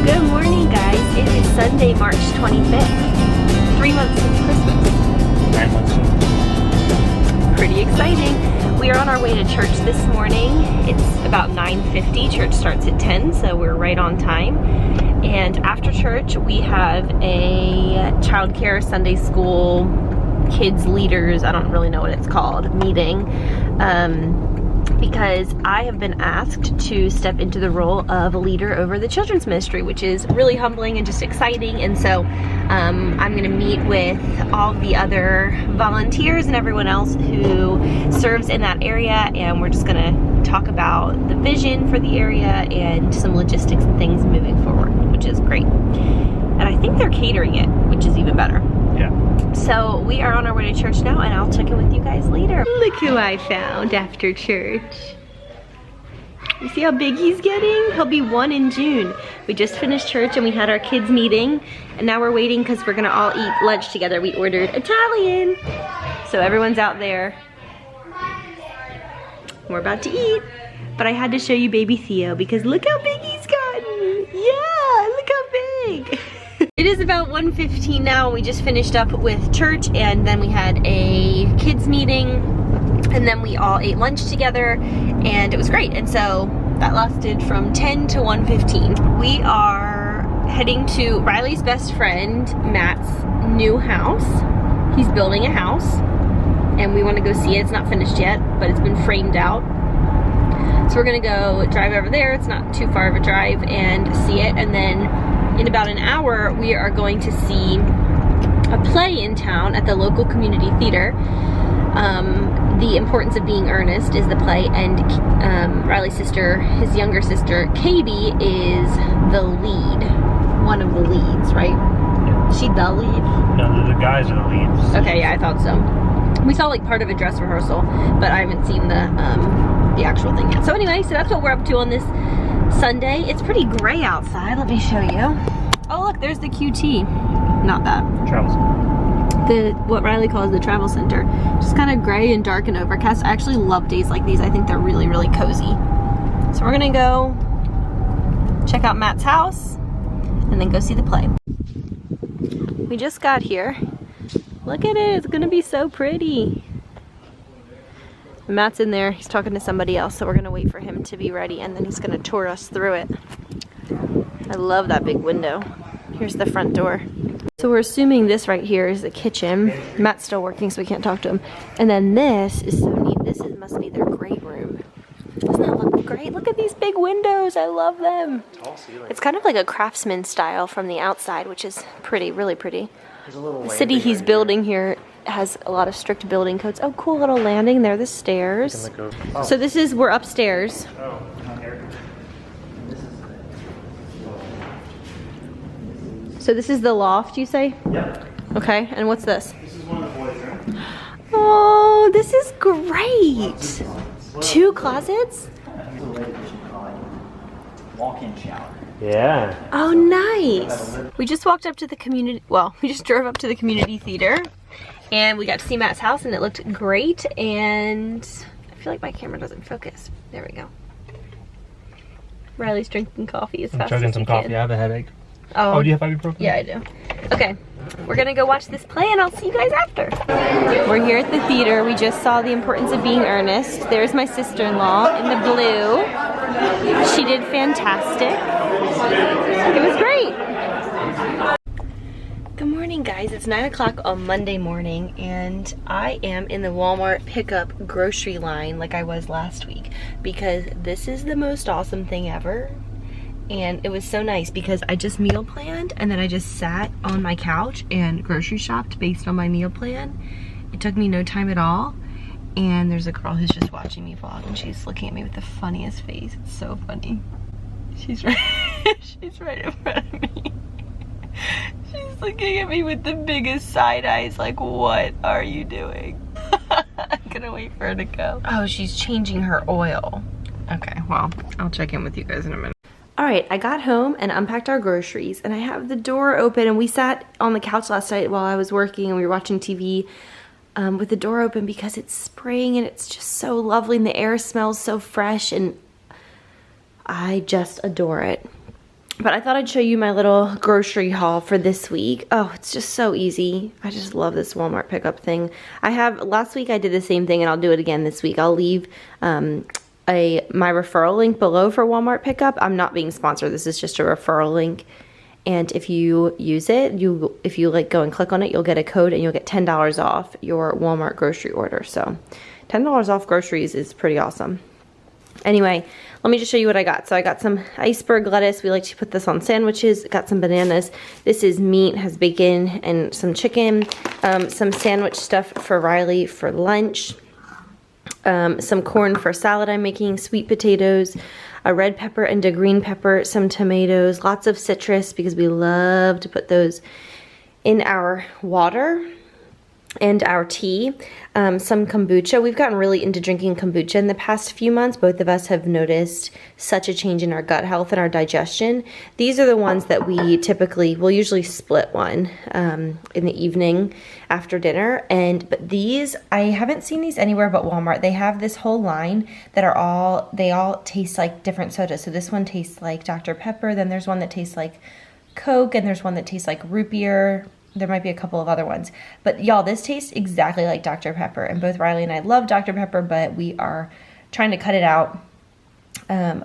Good morning, guys. It is Sunday, March 25th. 3 months since Christmas. 9 months. Pretty exciting. We are on our way to church this morning. It's about 9:50. Church starts at 10, so we're right on time. And after church, we have a childcare Sunday school kids leaders, I don't really know what it's called, meeting. Because I have been asked to step into the role of a leader over the children's ministry, which is really humbling and just exciting. And so I'm gonna meet with all of the other volunteers and everyone else who serves in that area, and we're just gonna talk about the vision for the area and some logistics and things moving forward, which is great. And I think they're catering it, which is even better. Yeah. So we are on our way to church now, and I'll check in with you guys later. Look who I found after church. You see how big he's getting? He'll be 1 in June. We just finished church and we had our kids meeting, and now we're waiting because we're gonna all eat lunch together. We ordered Italian. So everyone's out there. We're about to eat, but I had to show you baby Theo because look how big he's gotten. Yeah, look how big. It is about 1:15 now. We just finished up with church, and then we had a kids meeting, and then we all ate lunch together, and it was great. And so that lasted from 10 to 1:15. We are heading to Riley's best friend, Matt's new house. He's building a house, and we want to go see it. It's not finished yet, but it's been framed out. So we're gonna go drive over there. It's not too far of a drive, and see it, and then in about an hour, we are going to see a play in town at the local community theater. The Importance of Being Earnest is the play, and Riley's sister, his younger sister, Katie, is the lead. One of the leads, right? Yeah. Is she the lead? No, the guys are the leads. Okay, yeah, I thought so. We saw like part of a dress rehearsal, but I haven't seen the actual thing yet. So anyway, so that's what we're up to on this Sunday. It's pretty gray outside. Let me show you. Oh look, there's the QT. Not that. Travel center. What Riley calls the travel center. Just kind of gray and dark and overcast. I actually love days like these. I think they're really, really cozy. So we're gonna go check out Matt's house and then go see the play. We just got here. Look at it, it's gonna be so pretty. Matt's in there, he's talking to somebody else, so we're gonna wait for him to be ready, and then he's gonna tour us through it. I love that big window. Here's the front door. So we're assuming this right here is the kitchen. Matt's still working, so we can't talk to him. And then this is so neat. Must be their great room. Doesn't that look great? Look at these big windows, I love them. Tall ceiling. It's kind of like a craftsman style from the outside, which is pretty, really pretty. The city he's building here has a lot of strict building codes. Oh, cool little landing there, the stairs. Oh. So we're upstairs. Oh. So this is the loft, you say? Yep. Okay, and what's this? This is one of the boys' rooms. Oh, this is great. 2 closets? Walk-in shower. Yeah. Oh, nice. We just walked up to the community, we just drove up to the community theater, and we got to see Matt's house, and it looked great, and I feel like my camera doesn't focus. There we go. Riley's drinking coffee as fast Chugging as some he coffee. can. I have a headache. Oh, do you have ibuprofen? yeah, I do. Okay, we're gonna go watch this play, and I'll see you guys after. We're here at the theater. We just saw The Importance of Being Earnest. There's my sister-in-law in the blue. She did fantastic. It was great. Good morning, guys. It's 9 o'clock on Monday morning, and I am in the Walmart pickup grocery line like I was last week, because this is the most awesome thing ever. And it was so nice because I just meal planned, and then I just sat on my couch and grocery shopped based on my meal plan. It took me no time at all. And there's a girl who's just watching me vlog, and she's looking at me with the funniest face. It's so funny. She's right, she's right in front of me. She's looking at me with the biggest side eyes, like, what are you doing? I'm gonna wait for her to go. Oh, she's changing her oil. Okay, well, I'll check in with you guys in a minute. All right, I got home and unpacked our groceries, and I have the door open, and we sat on the couch last night while I was working, and we were watching TV with the door open because it's spring and it's just so lovely, and the air smells so fresh, and I just adore it. But I thought I'd show you my little grocery haul for this week. Oh, it's just so easy. I just love this Walmart pickup thing. Last week I did the same thing and I'll do it again this week. I'll leave my referral link below for Walmart pickup. I'm not being sponsored. This is just a referral link. And if you use it, if you like go and click on it, you'll get a code and you'll get $10 off your Walmart grocery order. So $10 off groceries is pretty awesome. Anyway, let me just show you what I got. So I got some iceberg lettuce. We like to put this on sandwiches. Got some bananas. This is meat, has bacon and some chicken. Some sandwich stuff for Riley for lunch. Some corn for salad I'm making. Sweet potatoes. A red pepper and a green pepper. Some tomatoes. Lots of citrus because we love to put those in our water and our tea. Some kombucha. We've gotten really into drinking kombucha in the past few months. Both of us have noticed such a change in our gut health and our digestion. These are the ones that we'll usually split one in the evening after dinner. But these, I haven't seen these anywhere but Walmart. They have this whole line that they all taste like different sodas. So this one tastes like Dr. Pepper. Then there's one that tastes like Coke, and there's one that tastes like root beer. There might be a couple of other ones. But y'all, this tastes exactly like Dr. Pepper. And both Riley and I love Dr. Pepper, but we are trying to cut it out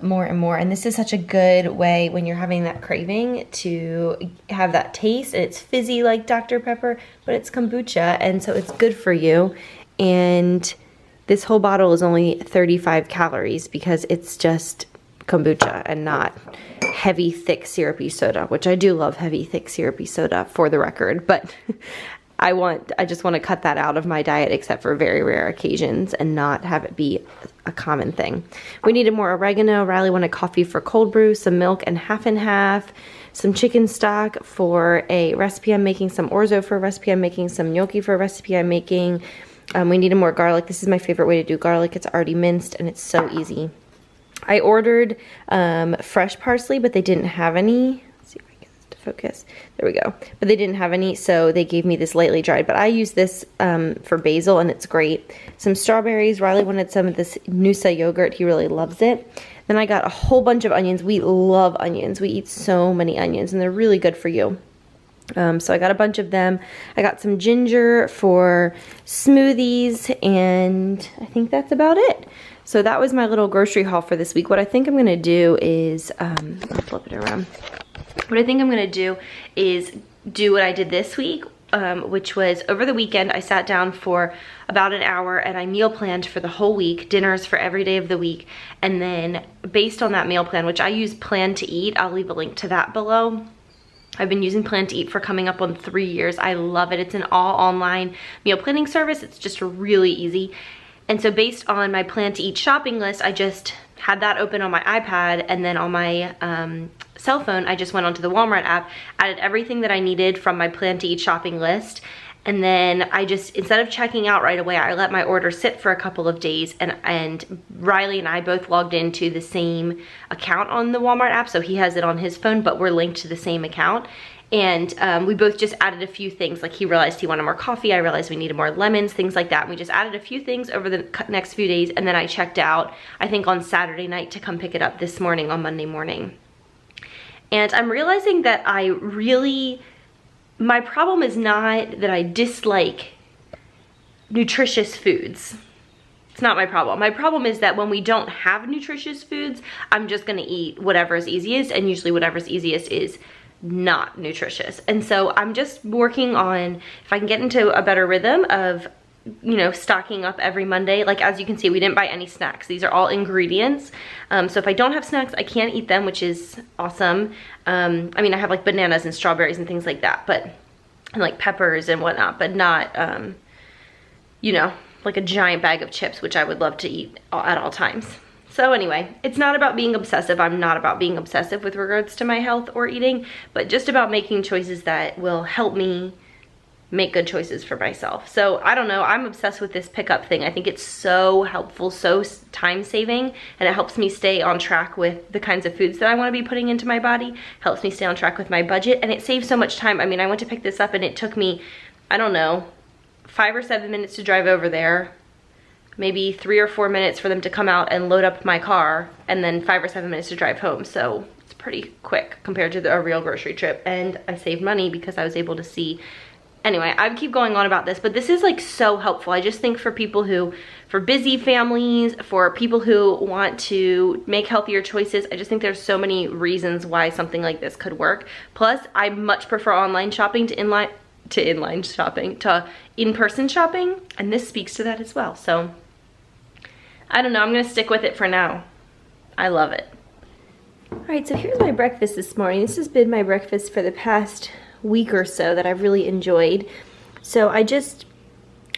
more and more. And this is such a good way when you're having that craving to have that taste. It's fizzy like Dr. Pepper, but it's kombucha, and so it's good for you. And this whole bottle is only 35 calories because it's just kombucha and not heavy, thick, syrupy soda, which I do love heavy, thick, syrupy soda for the record, but I just want to cut that out of my diet except for very rare occasions and not have it be a common thing. We needed more oregano. Riley wanted coffee for cold brew, some milk and half, some chicken stock for a recipe I'm making, some orzo for a recipe I'm making, some gnocchi for a recipe I'm making. We needed more garlic. This is my favorite way to do garlic. It's already minced and it's so easy. I ordered fresh parsley, but they didn't have any. Let's see if I can get this to focus. There we go. But they didn't have any, so they gave me this lightly dried. But I use this for basil, and it's great. Some strawberries. Riley wanted some of this Noosa yogurt. He really loves it. Then I got a whole bunch of onions. We love onions. We eat so many onions, and they're really good for you. So I got a bunch of them. I got some ginger for smoothies, and I think that's about it. So that was my little grocery haul for this week. What I think I'm going to do is, flip it around. What I think I'm going to do is do what I did this week, which was over the weekend, I sat down for about an hour and I meal planned for the whole week, dinners for every day of the week. And then based on that meal plan, which I use Plan to Eat, I'll leave a link to that below. I've been using Plan to Eat for coming up on 3 years. I love it. It's an all online meal planning service. It's just really easy. And so based on my Plan to Eat shopping list, I just had that open on my iPad, and then on my cell phone, I just went onto the Walmart app, added everything that I needed from my Plan to Eat shopping list, and then I just, instead of checking out right away, I let my order sit for a couple of days, and Riley and I both logged into the same account on the Walmart app, so he has it on his phone, but we're linked to the same account. And we both just added a few things. Like he realized he wanted more coffee. I realized we needed more lemons, things like that. And we just added a few things over the next few days. And then I checked out, I think on Saturday night to come pick it up this morning on Monday morning. And I'm realizing that my problem is not that I dislike nutritious foods. It's not my problem. My problem is that when we don't have nutritious foods, I'm just gonna eat whatever is easiest, and usually whatever's easiest is not nutritious. And so I'm just working on if I can get into a better rhythm of, you know, stocking up every Monday. Like as you can see, we didn't buy any snacks. These are all ingredients. So if I don't have snacks, I can't eat them, which is awesome. I mean, I have like bananas and strawberries and things like that, and like peppers and whatnot, but not, you know, like a giant bag of chips, which I would love to eat at all times. So anyway, it's not about being obsessive. I'm not about being obsessive with regards to my health or eating, but just about making choices that will help me make good choices for myself. So I don't know, I'm obsessed with this pickup thing. I think it's so helpful, so time saving, and it helps me stay on track with the kinds of foods that I want to be putting into my body, helps me stay on track with my budget, and it saves so much time. I mean, I went to pick this up and it took me, I don't know, 5 or 7 minutes to drive over there, maybe 3 or 4 minutes for them to come out and load up my car, and then 5 or 7 minutes to drive home. So It's pretty quick compared to a real grocery trip, and I saved money because I was able to see. Anyway, I keep going on about this, but this is like so helpful. I just think for people who, for busy families, for people who want to make healthier choices, I just think there's so many reasons why something like this could work. Plus, I much prefer online shopping to in-person shopping, and this speaks to that as well. So, I don't know, I'm gonna stick with it for now. I love it. All right, so here's my breakfast this morning. This has been my breakfast for the past week or so that I've really enjoyed. So I just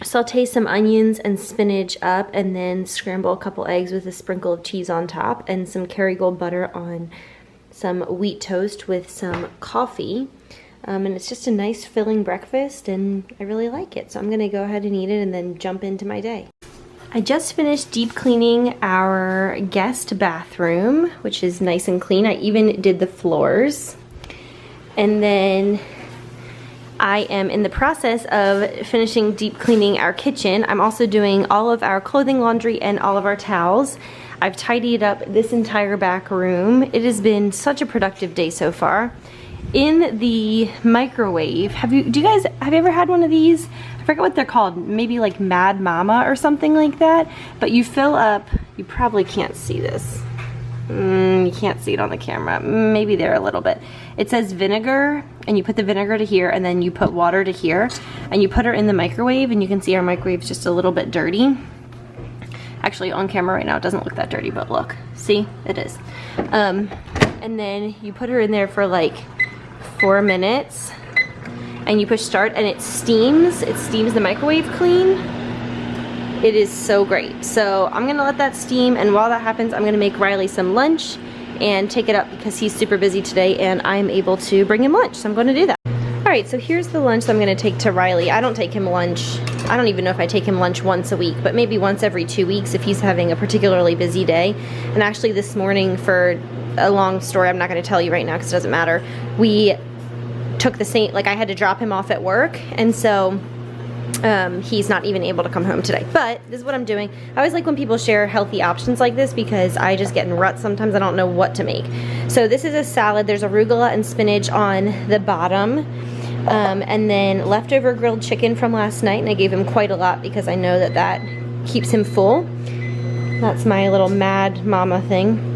saute some onions and spinach up and then scramble a couple eggs with a sprinkle of cheese on top and some Kerrygold butter on some wheat toast with some coffee. And it's just a nice filling breakfast and I really like it. So I'm gonna go ahead and eat it and then jump into my day. I just finished deep cleaning our guest bathroom, which is nice and clean. I even did the floors. And then I am in the process of finishing deep cleaning our kitchen. I'm also doing all of our clothing, laundry, and all of our towels. I've tidied up this entire back room. It has been such a productive day so far. In the microwave, have you ever had one of these? I forget what they're called, maybe like Mad Mama or something like that. But you fill up, you probably can't see this. You can't see it on the camera, maybe there a little bit. It says vinegar, and you put the vinegar to here, and then you put water to here, and you put her in the microwave, and you can see our microwave's just a little bit dirty. Actually, on camera right now, it doesn't look that dirty, but look, see, it is. And then you put her in there for like 4 minutes, and you push start, and it steams the microwave clean. It is so great. So I'm gonna let that steam, and while that happens, I'm gonna make Riley some lunch and take it up because he's super busy today and I'm able to bring him lunch, so I'm gonna do that. All right, so here's the lunch that I'm gonna take to Riley. I don't take him lunch, I don't even know if I take him lunch once a week, but maybe once every 2 weeks if he's having a particularly busy day. And actually this morning, for a long story I'm not gonna tell you right now because it doesn't matter, we took the same, like I had to drop him off at work, and so he's not even able to come home today. But this is what I'm doing. I always like when people share healthy options like this because I just get in ruts sometimes. I don't know what to make. So this is a salad. There's arugula and spinach on the bottom. And then leftover grilled chicken from last night, and I gave him quite a lot because I know that that keeps him full. That's my little Mad Mama thing.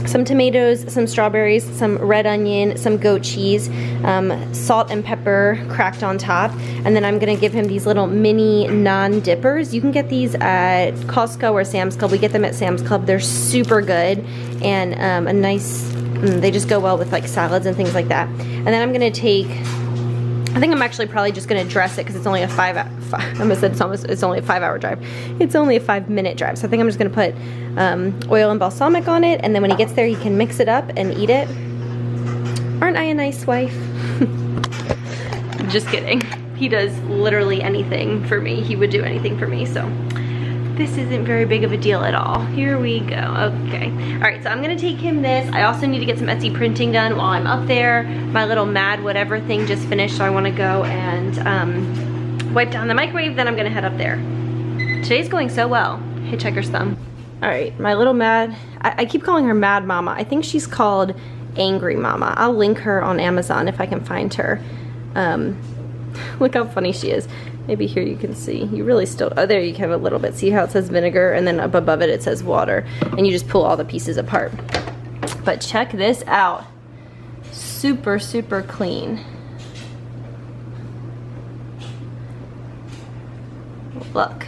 Some tomatoes, some strawberries, some red onion, some goat cheese, salt and pepper cracked on top. And then I'm gonna give him these little mini non-dippers. You can get these at Costco or Sam's Club. We get them at Sam's Club. They're super good and a nice, they just go well with like salads and things like that. And then I'm gonna take, I think I'm actually probably just gonna dress it because it's only a it's only a 5-hour drive. It's only a 5-minute drive. So I think I'm just gonna put oil and balsamic on it, and then when he gets there, he can mix it up and eat it. Aren't I a nice wife? Just kidding. He does literally anything for me. He would do anything for me, so this isn't very big of a deal at all. Here we go. Okay. All right, so I'm gonna take him this. I also need to get some Etsy printing done while I'm up there. My little Mad Whatever thing just finished, so I wanna go and wipe down the microwave, then I'm gonna head up there. Today's going so well. Hitchhiker's thumb. All right, my little Mad, I keep calling her Mad Mama. I think she's called Angry Mama. I'll link her on Amazon if I can find her. Look how funny she is. Maybe here you can see. You really still, oh, there you have a little bit. See how it says vinegar, and then up above it, it says water. And you just pull all the pieces apart. But check this out. Super, super clean. Look.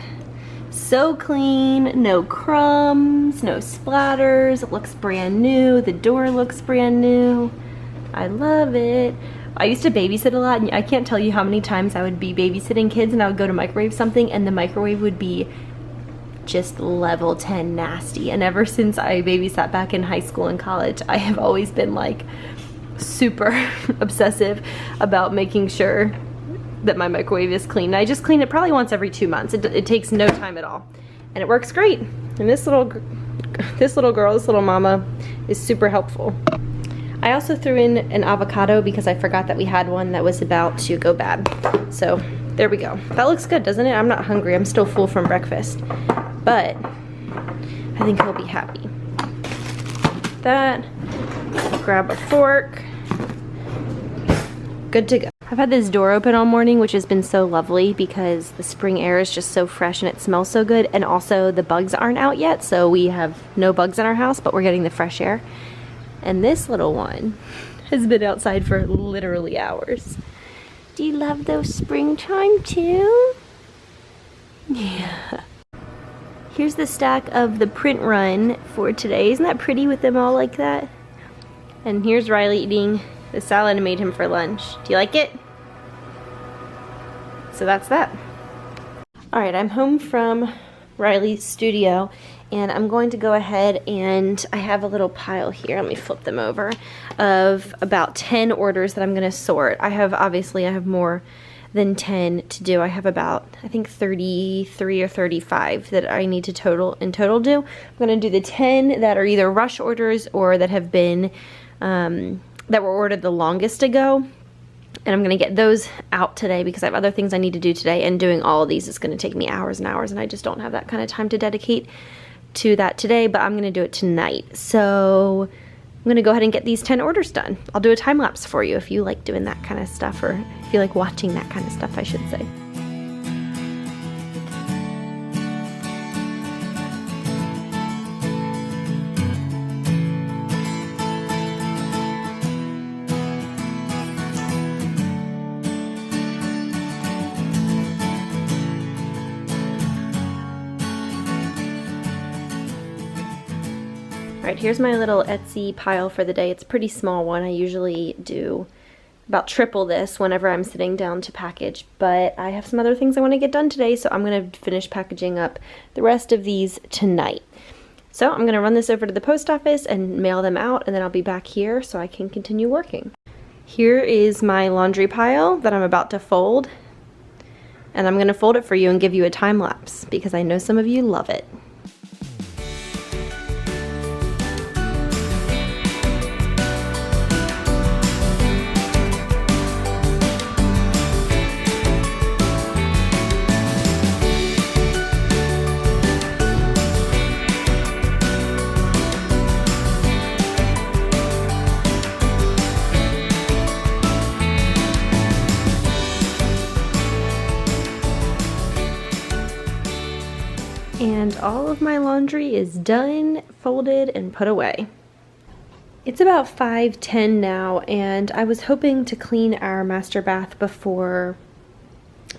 So clean, no crumbs, no splatters. It looks brand new. The door looks brand new. I love it. I used to babysit a lot, and I can't tell you how many times I would be babysitting kids and I would go to microwave something and the microwave would be just level 10 nasty. And ever since I babysat back in high school and college, I have always been like super obsessive about making sure that my microwave is clean. I just clean it probably once every 2 months. It takes no time at all. And it works great. And this little mama is super helpful. I also threw in an avocado because I forgot that we had one that was about to go bad. So there we go. That looks good, doesn't it? I'm not hungry. I'm still full from breakfast. But I think he'll be happy. That. grab a fork. Good to go. I've had this door open all morning, which has been so lovely because the spring air is just so fresh and it smells so good. And also the bugs aren't out yet, so we have no bugs in our house, but we're getting the fresh air. And this little one has been outside for literally hours. Do you love those springtime too? Yeah. Here's the stack of the print run for today. Isn't that pretty with them all like that? And here's Riley eating the salad I made him for lunch. Do you like it? So that's that. All right, I'm home from Riley's studio and I'm going to go ahead and I have a little pile here. Let me flip them over of about 10 orders that I'm gonna sort. Obviously I have more than 10 to do. I have about, I think 33 or 35 that I need to in total do. I'm gonna do the 10 that are either rush orders or that have been, that were ordered the longest ago. And I'm gonna get those out today because I have other things I need to do today, and doing all of these is gonna take me hours and hours and I just don't have that kind of time to dedicate to that today, but I'm gonna do it tonight. So I'm gonna go ahead and get these 10 orders done. I'll do a time lapse for you if you like doing that kind of stuff, or if you like watching that kind of stuff, I should say. Alright, here's my little Etsy pile for the day. It's a pretty small one. I usually do about triple this whenever I'm sitting down to package, but I have some other things I want to get done today, so I'm going to finish packaging up the rest of these tonight. So I'm going to run this over to the post office and mail them out, and then I'll be back here so I can continue working. Here is my laundry pile that I'm about to fold, and I'm going to fold it for you and give you a time lapse because I know some of you love it. And all of my laundry is done, folded, and put away. It's about 5:10 now, and I was hoping to clean our master bath before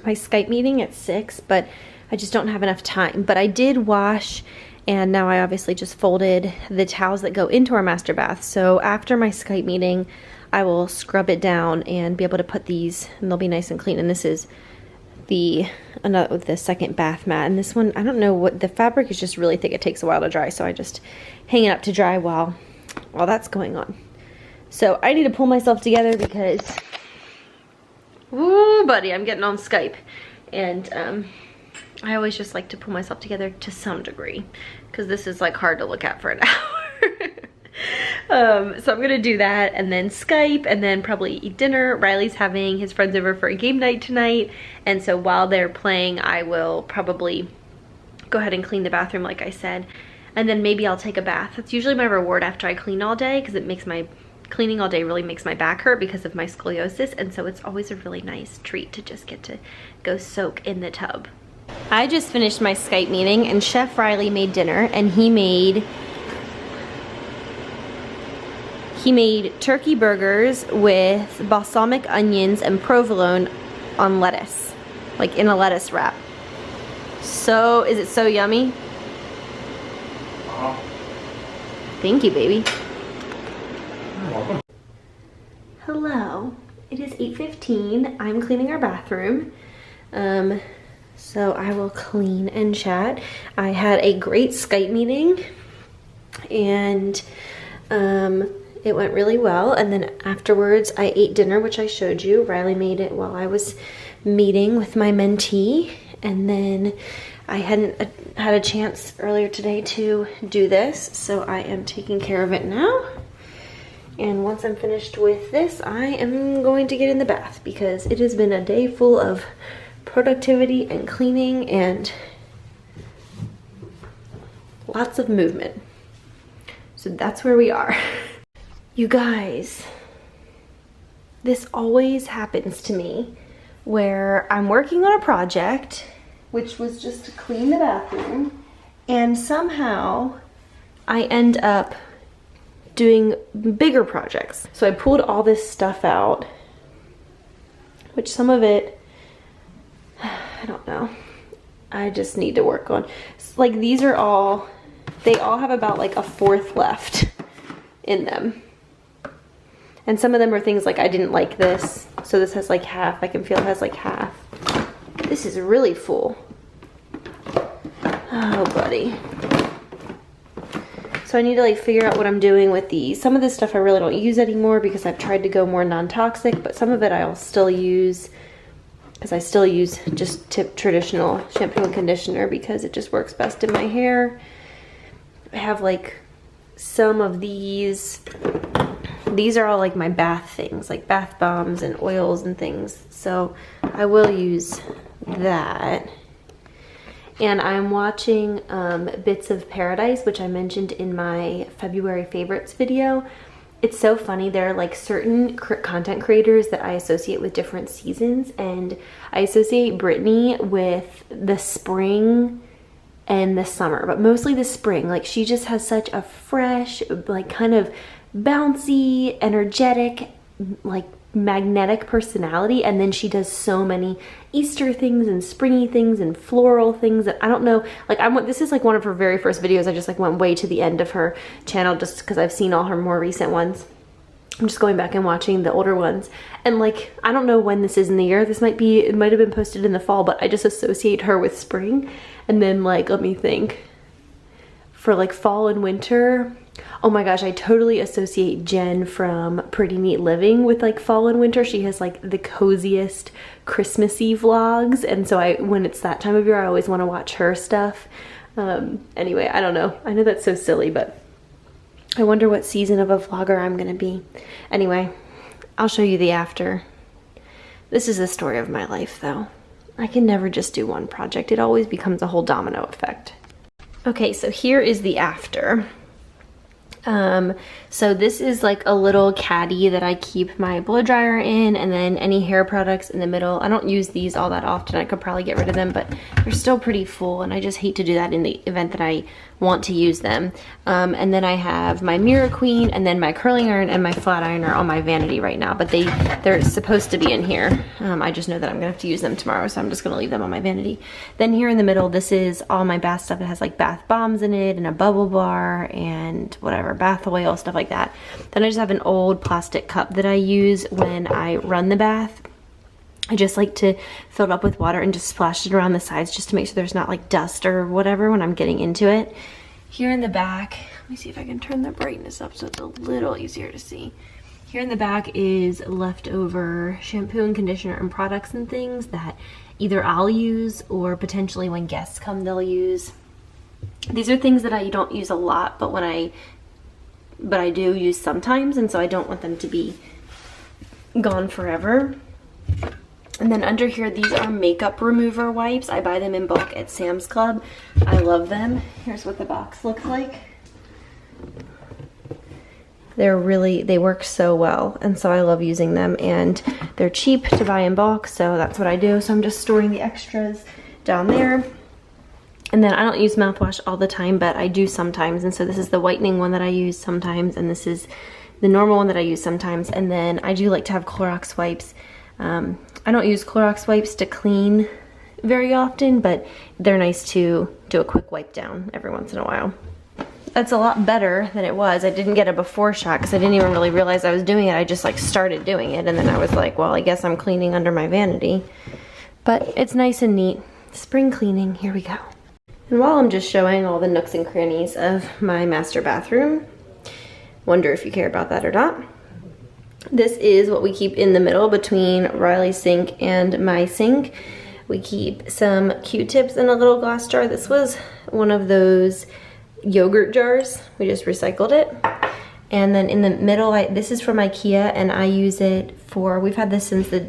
my Skype meeting at 6, but I just don't have enough time. But I did wash, and now I obviously just folded the towels that go into our master bath. So after my Skype meeting, I will scrub it down and be able to put these, and they'll be nice and clean. And this is the second bath mat, and this one, I don't know what, the fabric is just really thick. It takes a while to dry, so I just hang it up to dry while that's going on. So I need to pull myself together because, ooh, buddy, I'm getting on Skype, and I always just like to pull myself together to some degree because this is like hard to look at for an hour. So I'm gonna do that and then Skype and then probably eat dinner. Riley's having his friends over for a game night tonight, and so while they're playing I will probably go ahead and clean the bathroom like I said, and then maybe I'll take a bath. That's usually my reward after I clean all day because it makes my cleaning all day really makes my back hurt because of my scoliosis, and so it's always a really nice treat to just get to go soak in the tub. I just finished my Skype meeting and Chef Riley made dinner, and he made turkey burgers with balsamic onions and provolone on lettuce, like in a lettuce wrap. So, is it so yummy? Thank you, baby. You're welcome. Hello, it is 8:15. I'm cleaning our bathroom. So I will clean and chat. I had a great Skype meeting, and it went really well, and then afterwards I ate dinner, which I showed you. Riley made it while I was meeting with my mentee, and then I hadn't had a chance earlier today to do this, so I am taking care of it now. And once I'm finished with this, I am going to get in the bath because it has been a day full of productivity and cleaning and lots of movement. So that's where we are. You guys, this always happens to me where I'm working on a project, which was just to clean the bathroom, and somehow I end up doing bigger projects. So I pulled all this stuff out, which some of it, I don't know, I just need to work on. Like these are all, they all have about like a fourth left in them. And some of them are things like I didn't like this, so this has like half. I can feel it has like half. This is really full. Oh, buddy. So I need to like figure out what I'm doing with these. Some of this stuff I really don't use anymore because I've tried to go more non-toxic, but some of it I'll still use because I still use just traditional shampoo and conditioner because it just works best in my hair. I have like some of these. These are all like my bath things, like bath bombs and oils and things. So I will use that. And I'm watching Bits of Paradise, which I mentioned in my February favorites video. It's so funny. There are like certain content creators that I associate with different seasons, and I associate Brittany with the spring and the summer, but mostly the spring. Like she just has such a fresh, like kind of bouncy, energetic, like magnetic personality, and then she does so many Easter things and springy things and floral things that I don't know, like this is like one of her very first videos. I just like went way to the end of her channel just because I've seen all her more recent ones. I'm just going back and watching the older ones, and like I don't know when this is in the year. This might be, it might have been posted in the fall, but I just associate her with spring. And then like, let me think, for like fall and winter, oh my gosh, I totally associate Jen from Pretty Neat Living with like fall and winter. She has like the coziest Christmassy vlogs, and so when it's that time of year, I always want to watch her stuff. Anyway, I don't know. I know that's so silly, but I wonder what season of a vlogger I'm gonna be. Anyway, I'll show you the after. This is the story of my life though. I can never just do one project. It always becomes a whole domino effect. Okay, so here is the after. So this is like a little caddy that I keep my blow dryer in, and then any hair products in the middle. I don't use these all that often. I could probably get rid of them, but they're still pretty full, and I just hate to do that in the event that I want to use them. And then I have my Mirror Queen, and then my curling iron and my flat iron are on my vanity right now, but they're supposed to be in here. I just know that I'm gonna have to use them tomorrow, so I'm just gonna leave them on my vanity. Then here in the middle, this is all my bath stuff. It has like bath bombs in it and a bubble bar and whatever, bath oil, stuff like that. Then I just have an old plastic cup that I use when I run the bath. I just like to fill it up with water and just splash it around the sides just to make sure there's not like dust or whatever when I'm getting into it. Here in the back, let me see if I can turn the brightness up so it's a little easier to see. Here in the back is leftover shampoo and conditioner and products and things that either I'll use or potentially when guests come they'll use. These are things that I don't use a lot, but I do use sometimes, and so I don't want them to be gone forever. And then under here, these are makeup remover wipes. I buy them in bulk at Sam's Club. I love them. Here's what the box looks like. They work so well, and so I love using them, and they're cheap to buy in bulk, so that's what I do. So I'm just storing the extras down there. And then I don't use mouthwash all the time, but I do sometimes, and so this is the whitening one that I use sometimes, and this is the normal one that I use sometimes. And then I do like to have Clorox wipes. I don't use Clorox wipes to clean very often, but they're nice to do a quick wipe down every once in a while. That's a lot better than it was. I didn't get a before shot because I didn't even really realize I was doing it. I just like started doing it, and then I was like, well, I guess I'm cleaning under my vanity. But it's nice and neat. Spring cleaning, here we go. And while I'm just showing all the nooks and crannies of my master bathroom, wonder if you care about that or not. This is what we keep in the middle between Riley's sink and my sink. We keep some Q-tips in a little glass jar. This was one of those yogurt jars. We just recycled it. And then in the middle, this is from IKEA, and I use it for, we've had this since the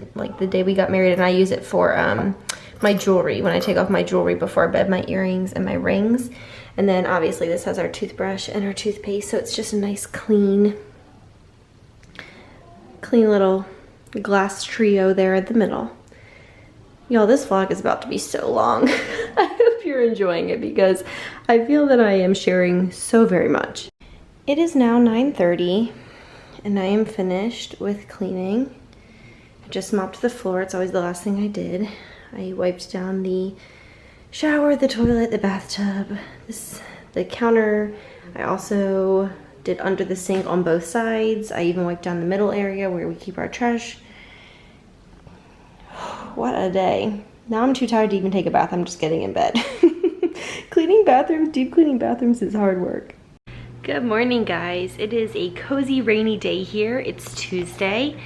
day we got married, and I use it for my jewelry. When I take off my jewelry before bed, my earrings and my rings. And then obviously this has our toothbrush and our toothpaste, so it's just a nice clean Clean little glass trio there in the middle. Y'all, this vlog is about to be so long. I hope you're enjoying it because I feel that I am sharing so very much. It is now 9:30 and I am finished with cleaning. I just mopped the floor. It's always the last thing I did. I wiped down the shower, the toilet, the bathtub, the counter. I also did under the sink on both sides. I even wiped down the middle area where we keep our trash. What a day. Now I'm too tired to even take a bath. I'm just getting in bed. Cleaning bathrooms, deep cleaning bathrooms is hard work. Good morning, guys. It is a cozy rainy day here. It's Tuesday.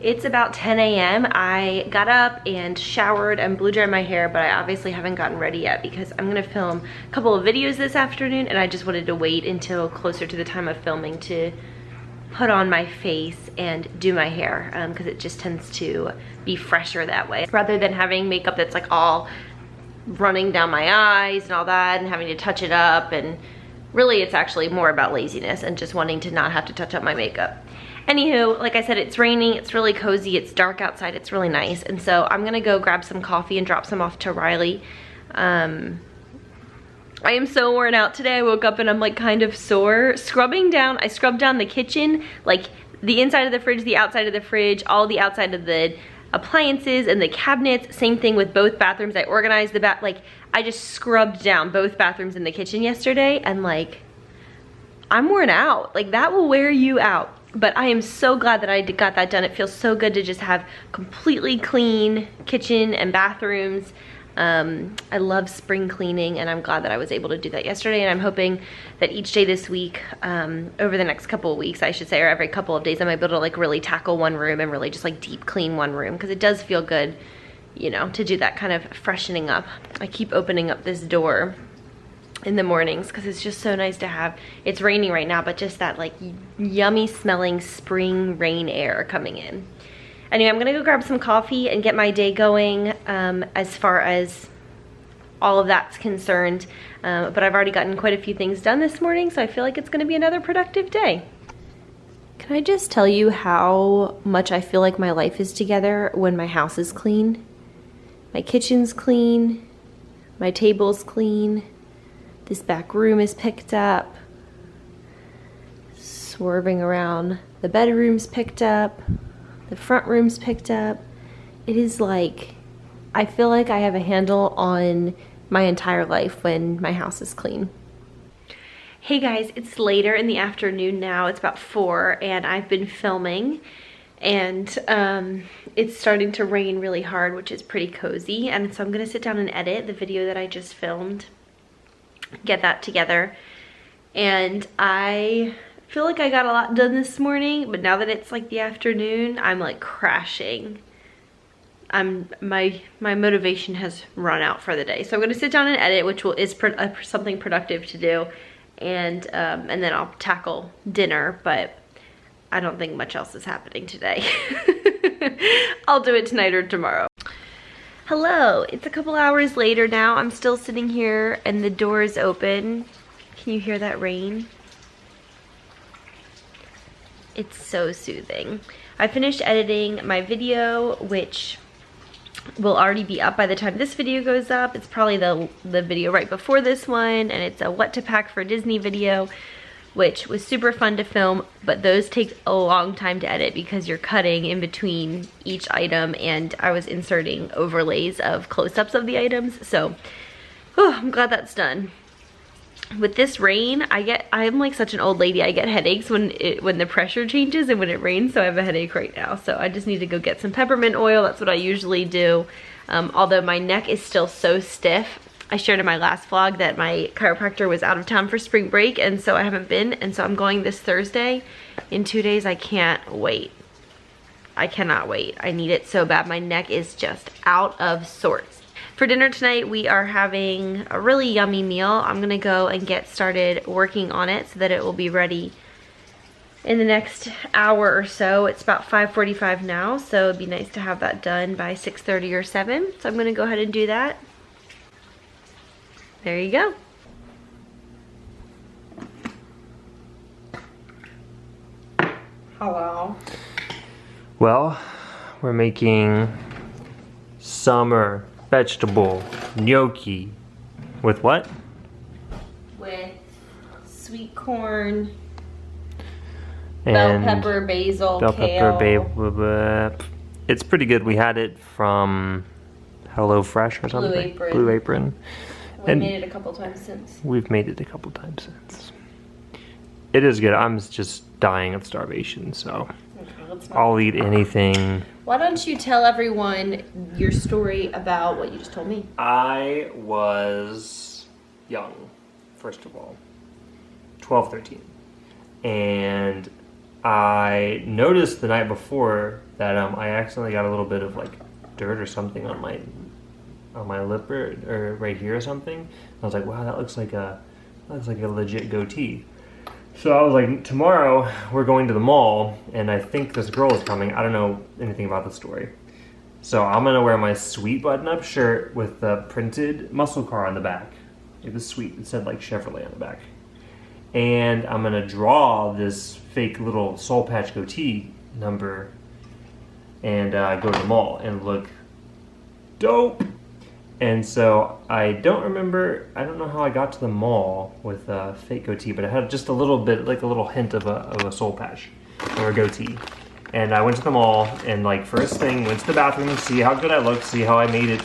It's about 10 a.m. I got up and showered and blew dried my hair, but I obviously haven't gotten ready yet because I'm gonna film a couple of videos this afternoon and I just wanted to wait until closer to the time of filming to put on my face and do my hair because it just tends to be fresher that way rather than having makeup that's like all running down my eyes and all that and having to touch it up. And really it's actually more about laziness and just wanting to not have to touch up my makeup. Anywho, like I said, it's raining, it's really cozy, it's dark outside, it's really nice. And so I'm gonna go grab some coffee and drop some off to Riley. I am so worn out today. I woke up and I'm like kind of sore. Scrubbing down, I scrubbed down the kitchen, like the inside of the fridge, the outside of the fridge, all the outside of the appliances and the cabinets. Same thing with both bathrooms. I organized the like I just scrubbed down both bathrooms in the kitchen yesterday and like, I'm worn out. Like that will wear you out. But I am so glad that I got that done. It feels so good to just have completely clean kitchen and bathrooms. I love spring cleaning and I'm glad that I was able to do that yesterday, and I'm hoping that each day this week, over the next couple of weeks I should say, or every couple of days, I might be able to like really tackle one room and really just like deep clean one room, because it does feel good, you know, to do that kind of freshening up. I keep opening up this door in the mornings because it's just so nice to have, it's raining right now, but just that like yummy smelling spring rain air coming in. Anyway, I'm gonna go grab some coffee and get my day going as far as all of that's concerned. But I've already gotten quite a few things done this morning, so I feel like it's gonna be another productive day. Can I just tell you how much I feel like my life is together when my house is clean? My kitchen's clean, my table's clean, this back room is picked up, swerving around, the bedroom's picked up, the front room's picked up. It is like, I feel like I have a handle on my entire life when my house is clean. Hey guys, it's later in the afternoon now. It's about 4 and I've been filming and it's starting to rain really hard, which is pretty cozy. And so I'm gonna sit down and edit the video that I just filmed, get that together. And I feel like I got a lot done this morning, but now that it's like the afternoon, I'm like crashing. My motivation has run out for the day. So I'm gonna sit down and edit, which is something productive to do. And then I'll tackle dinner, but I don't think much else is happening today. I'll do it tonight or tomorrow. Hello, it's a couple hours later now. I'm still sitting here and the door is open. Can you hear that rain? It's so soothing. I finished editing my video, which will already be up by the time this video goes up. It's probably the video right before this one, and it's a what to pack for Disney video, which was super fun to film, but those take a long time to edit because you're cutting in between each item, and I was inserting overlays of close-ups of the items, so I'm glad that's done. With this rain, I'm like such an old lady. I get headaches when the pressure changes and when it rains, so I have a headache right now. So I just need to go get some peppermint oil. That's what I usually do. Although my neck is still so stiff. I shared in my last vlog that my chiropractor was out of town for spring break, and so I haven't been, and so I'm going this Thursday. In 2 days, I can't wait. I cannot wait. I need it so bad. My neck is just out of sorts. For dinner tonight, we are having a really yummy meal. I'm gonna go and get started working on it so that it will be ready in the next hour or so. It's about 5:45 now, so it'd be nice to have that done by 6:30 or 7. So I'm gonna go ahead and do that. There you go. Hello. Well, we're making summer vegetable gnocchi. With what? With sweet corn, And bell pepper, basil, bell kale. pepper, it's pretty good. We had it from HelloFresh or something. Blue Apron. Blue Apron. We And made it a couple times since. we've made it a couple times since. It is good. I'm just dying of starvation, so Okay, let's not. I'll eat anything. Why don't you tell everyone your story about what you just told me? I was young, first of all, 12, 13. And I noticed the night before that I accidentally got a little bit of like dirt or something on my lip or right here or something. I was like, wow, that looks like a legit goatee. So I was like, tomorrow we're going to the mall, and I think this girl is coming. I don't know anything about the story. So I'm gonna wear my sweet button-up shirt with the printed muscle car on the back. It was sweet. It said like Chevrolet on the back. And I'm gonna draw this fake little soul patch goatee number and go to the mall and look dope. And so I don't know how I got to the mall with a fake goatee, but I had just a little bit, like a little hint of a soul patch or a goatee. And I went to the mall and like first thing, went to the bathroom and see how good I looked, see how I made it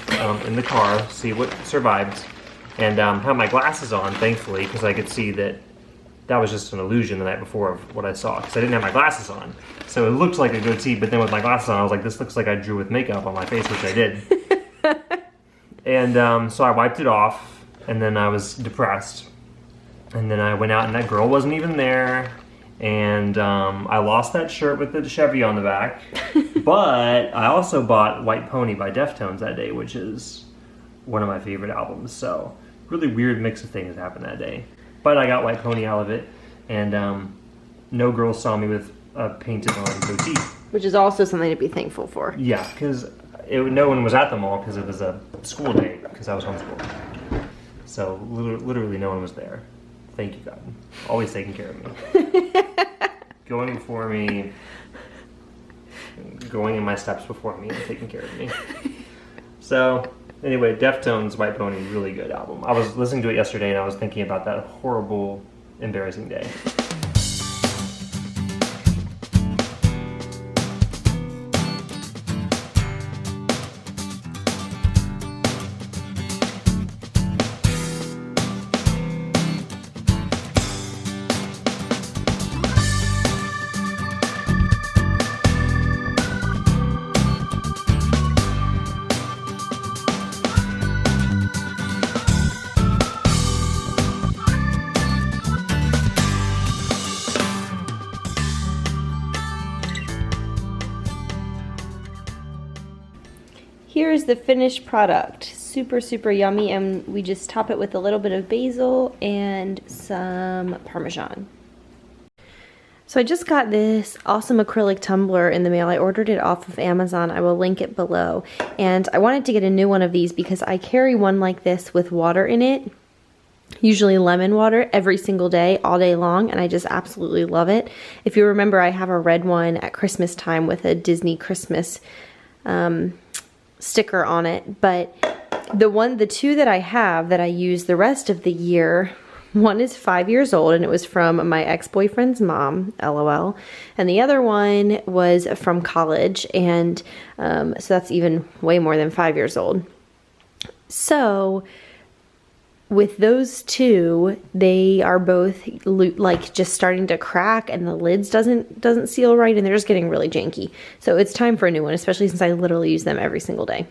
in the car, see what survived. And had my glasses on, thankfully, because I could see that was just an illusion the night before of what I saw, because I didn't have my glasses on. So it looked like a goatee, but then with my glasses on, I was like, this looks like I drew with makeup on my face, which I did. And so I wiped it off, and then I was depressed. And then I went out, and that girl wasn't even there. And I lost that shirt with the Chevy on the back. But I also bought White Pony by Deftones that day, which is one of my favorite albums. So really weird mix of things happened that day. But I got White Pony out of it, and no girls saw me with a painted on goatee. Which is also something to be thankful for. Yeah, because no one was at the mall because it was a school day, because I was homeschooled. So literally no one was there. Thank you, God. Always taking care of me. Going before me, going in my steps before me, and taking care of me. So anyway, Deftones' White Pony, really good album. I was listening to it yesterday and I was thinking about that horrible, embarrassing day. Here's the finished product. Super, super yummy, and we just top it with a little bit of basil and some Parmesan. So I just got this awesome acrylic tumbler in the mail. I ordered it off of Amazon. I will link it below. And I wanted to get a new one of these because I carry one like this with water in it, usually lemon water, every single day, all day long, and I just absolutely love it. If you remember, I have a red one at Christmas time with a Disney Christmas sticker on it, but the two that I have that I use the rest of the year, one is 5 years old and it was from my ex-boyfriend's mom, LOL, and the other one was from college, and so that's even way more than 5 years old. So with those two, they are both like just starting to crack, and the lids doesn't seal right, and they're just getting really janky. So it's time for a new one, especially since I literally use them every single day.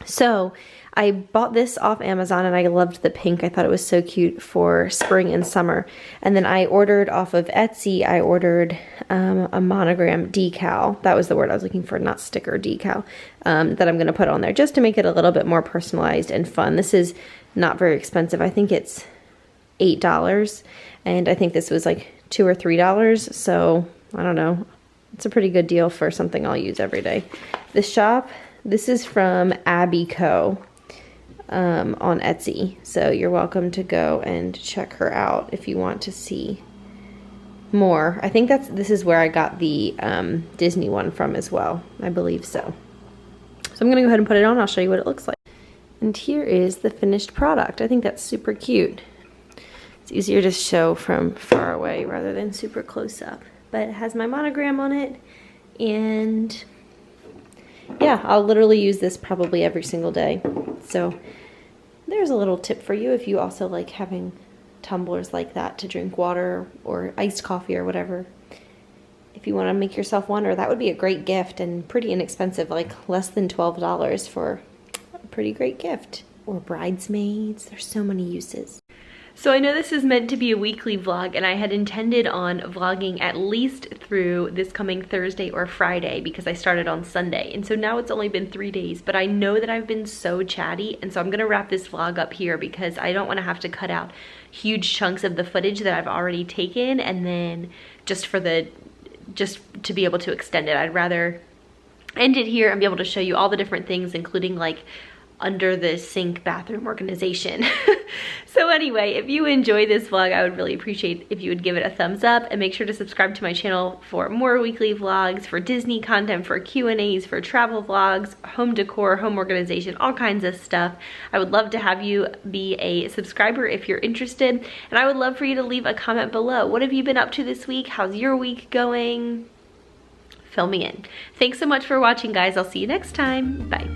So I bought this off Amazon, and I loved the pink. I thought it was so cute for spring and summer. And then I ordered off of Etsy, I ordered a monogram decal. That was the word I was looking for, not sticker, decal, that I'm going to put on there just to make it a little bit more personalized and fun. This is not very expensive. I think it's $8, and I think this was like $2 or $3. So I don't know. It's a pretty good deal for something I'll use every day. The shop, this is from Abby Co. On Etsy. So you're welcome to go and check her out if you want to see more. I think this is where I got the Disney one from as well. I believe so. So I'm gonna go ahead and put it on. I'll show you what it looks like. And here is the finished product. I think that's super cute. It's easier to show from far away rather than super close up. But it has my monogram on it, and yeah, I'll literally use this probably every single day. So there's a little tip for you if you also like having tumblers like that to drink water or iced coffee or whatever. If you want to make yourself one, or that would be a great gift and pretty inexpensive, like less than $12 for a pretty great gift. Or bridesmaids, there's so many uses. So I know this is meant to be a weekly vlog, and I had intended on vlogging at least through this coming Thursday or Friday because I started on Sunday. And so now it's only been 3 days, but I know that I've been so chatty, and so I'm gonna wrap this vlog up here because I don't wanna have to cut out huge chunks of the footage that I've already taken, and then just to be able to extend it. I'd rather end it here and be able to show you all the different things, including like under the sink bathroom organization. So anyway, if you enjoy this vlog, I would really appreciate if you would give it a thumbs up, and make sure to subscribe to my channel for more weekly vlogs, for Disney content, for Q&As, for travel vlogs, home decor, home organization, all kinds of stuff. I would love to have you be a subscriber if you're interested, and I would love for you to leave a comment below. What have you been up to this week? How's your week going? Fill me in. Thanks so much for watching, guys. I'll see you next time. Bye.